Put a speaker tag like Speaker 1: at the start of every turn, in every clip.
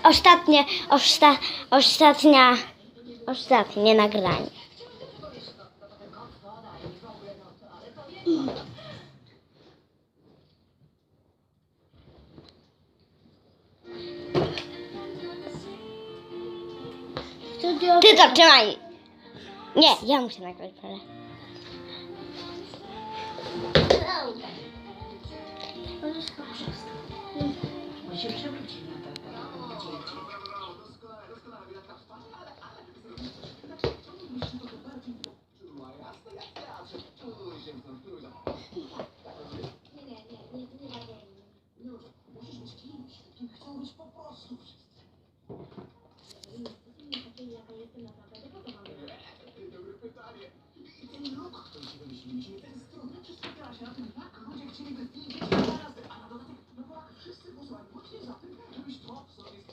Speaker 1: ostatnie nagranie. Ty to trzymaj. Nie, ja muszę nagrać parę.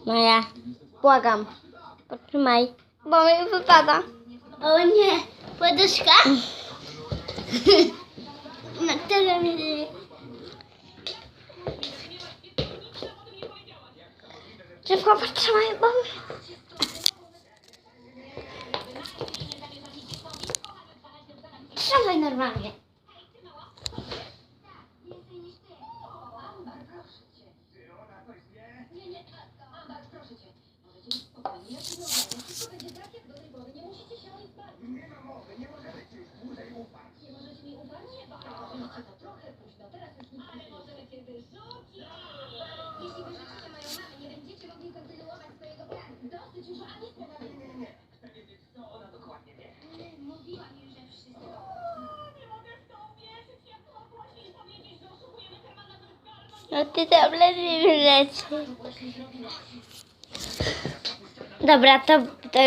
Speaker 1: Maja, błagam, potrzymaj, bo mi wypada.
Speaker 2: O nie, poduszka? Na którym...
Speaker 1: Szybko potrzymaj, bo trzymaj normalnie. No ty tam lepiej wyleci. Dobra, to